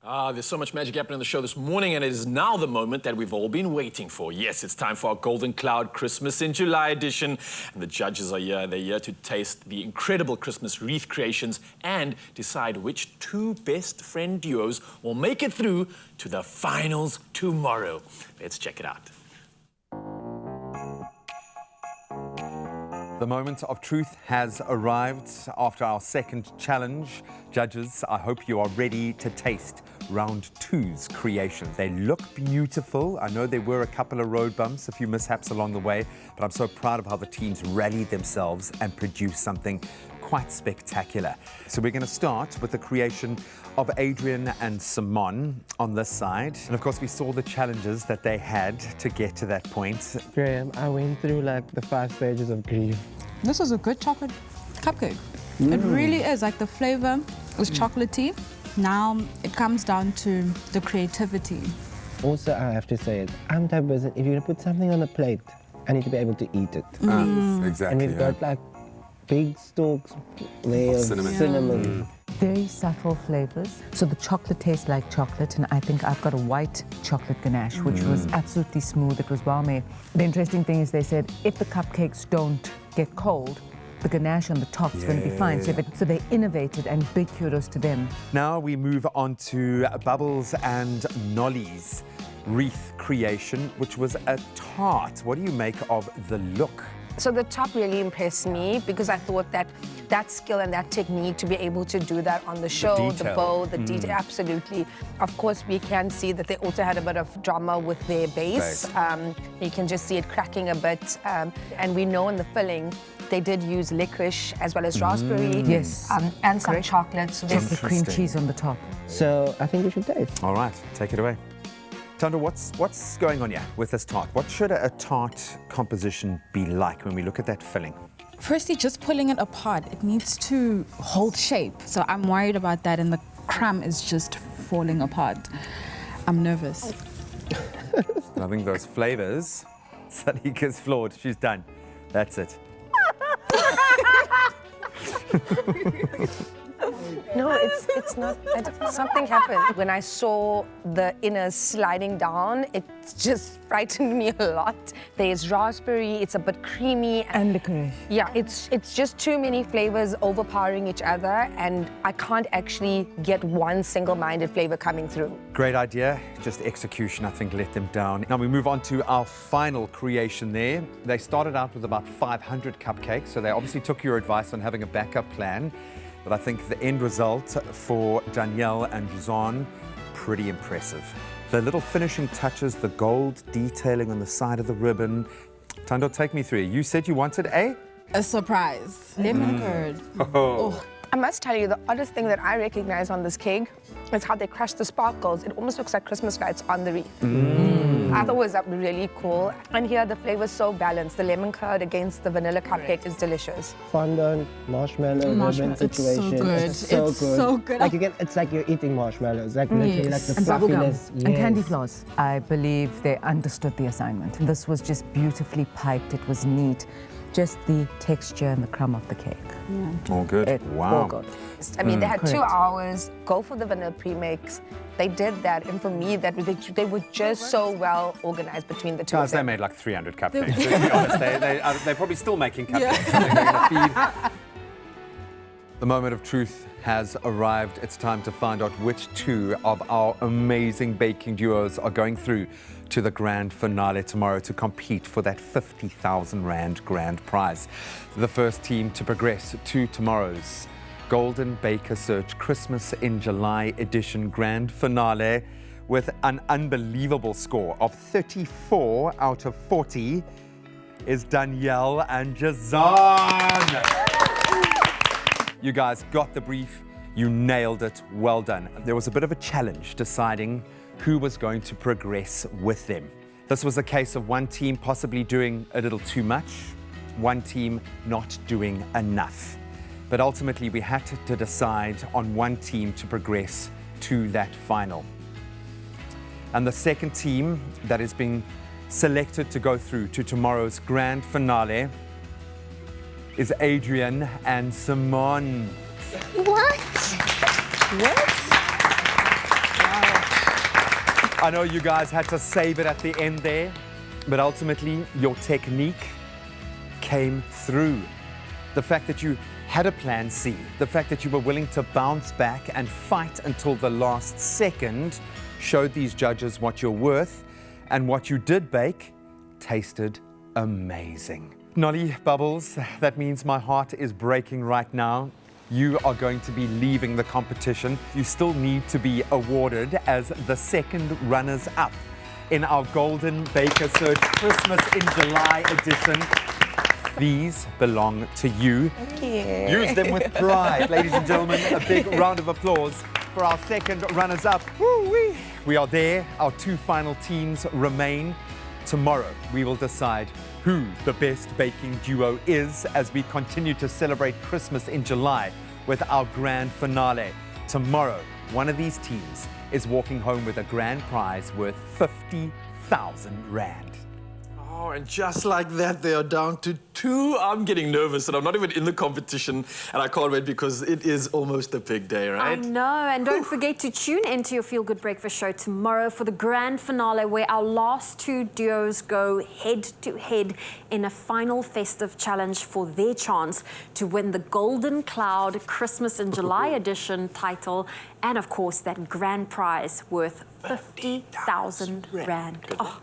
There's so much magic happening on the show this morning, and it is now the moment that we've all been waiting for. Yes, it's time for our Golden Cloud Christmas in July edition, and the judges are here. They're here to taste the incredible Christmas wreath creations and decide which two best friend duos will make it through to the finals tomorrow. Let's check it out. The moment of truth has arrived after our second challenge. Judges, I hope you are ready to taste round two's creations. They look beautiful. I know there were a couple of road bumps, a few mishaps along the way, but I'm so proud of how the teams rallied themselves and produced something quite spectacular. So we're going to start with the creation of Adrian and Simon on this side. And of course, we saw the challenges that they had to get to that point. Graham, I went through like the 5 stages of grief. This is a good chocolate cupcake. It really is. Like the flavor is chocolatey. Now it comes down to the creativity. Also, I have to say it, I'm the type of person, if you're going to put something on a plate, I need to be able to eat it. Exactly. And we've got like big stalks there of cinnamon. Very subtle flavors. So the chocolate tastes like chocolate, and I think I've got a white chocolate ganache, which was absolutely smooth. It was well made. The interesting thing is they said if the cupcakes don't get cold, the ganache on the top is going to be fine. So they innovated, and big kudos to them. Now we move on to Bubbles and Nolly's wreath creation, which was a tart. What do you make of the look? So the top really impressed me because I thought that skill and that technique to be able to do that on the show, the bow, the detail, absolutely. Of course, we can see that they also had a bit of drama with their base. You can just see it cracking a bit. And we know in the filling, they did use licorice as well as raspberry. Yes. And some chocolate. So Just the cream cheese on the top. So I think we should taste. All right, take it away. Tando, what's going on here with this tart? What should a tart composition be like when we look at that filling? Firstly, just pulling it apart, it needs to hold shape. So I'm worried about that, and the crumb is just falling apart. I'm nervous. I think those flavors, Salika's floored. She's done. That's it. No, it's not. Something happened. When I saw the inner sliding down, it just frightened me a lot. There's raspberry, it's a bit creamy. And licorice. Yeah, it's just too many flavors overpowering each other, and I can't actually get one single-minded flavor coming through. Great idea, just execution, I think, let them down. Now we move on to our final creation there. They started out with about 500 cupcakes, so they obviously took your advice on having a backup plan. But I think the end result for Danielle and Jazan, pretty impressive. The little finishing touches, the gold detailing on the side of the ribbon. Tando, take me through. You said you wanted A surprise. Lemon curd. I must tell you, the oddest thing that I recognize on this cake is how they crush the sparkles. It almost looks like Christmas lights on the wreath. I thought it was really cool. And here, the flavor's so balanced. The lemon curd against the vanilla cupcake is delicious. Fondant, marshmallow, ribbon It's so situation. good. It's so good. Like it's like you're eating marshmallows. Like literally like the And bubblegum. fluffiness. And candy floss. I believe they understood the assignment. This was just beautifully piped. It was neat. Just the texture and the crumb of the cake. All good. Wow. All good. I mean, they had 2 Correct. hours, go for the vanilla premix. They did that, and for me, they were just so well organized between the two Guys, of they them. made like 300 cupcakes. Let's be honest, they're probably still making cupcakes. I think they're going to feed. The moment of truth has arrived. It's time to find out which two of our amazing baking duos are going through to the grand finale tomorrow to compete for that 50,000 Rand grand prize. The first team to progress to tomorrow's Golden Baker Search Christmas in July edition grand finale with an unbelievable score of 34 out of 40 is Danielle and Jazan. You guys got the brief, you nailed it, well done. There was a bit of a challenge deciding who was going to progress with them. This was a case of one team possibly doing a little too much, one team not doing enough. But ultimately we had to decide on one team to progress to that final. And the second team that is being selected to go through to tomorrow's grand finale is Adrian and Simon. What? I know you guys had to save it at the end there, but ultimately your technique came through. The fact that you had a plan C, the fact that you were willing to bounce back and fight until the last second showed these judges what you're worth, and what you did bake tasted amazing. Nolly, Bubbles, that means my heart is breaking right now. You are going to be leaving the competition. You still need to be awarded as the second runners-up in our Golden Baker Search Christmas in July edition. These belong to you. Thank you. Use them with pride. Ladies and gentlemen, a big round of applause for our second runners-up. Woo-wee. We are there. Our two final teams remain. Tomorrow, we will decide who the best baking duo is as we continue to celebrate Christmas in July with our grand finale. Tomorrow, one of these teams is walking home with a grand prize worth 50,000 Rand. Oh, and just like that, they are down to 2. I'm getting nervous and I'm not even in the competition, and I can't wait because it is almost a big day, right? I know, and don't forget to tune into your Feel Good Breakfast show tomorrow for the grand finale, where our last 2 duos go head-to-head in a final festive challenge for their chance to win the Golden Cloud Christmas in July edition title, and of course that grand prize worth 50,000 Rand. Oh.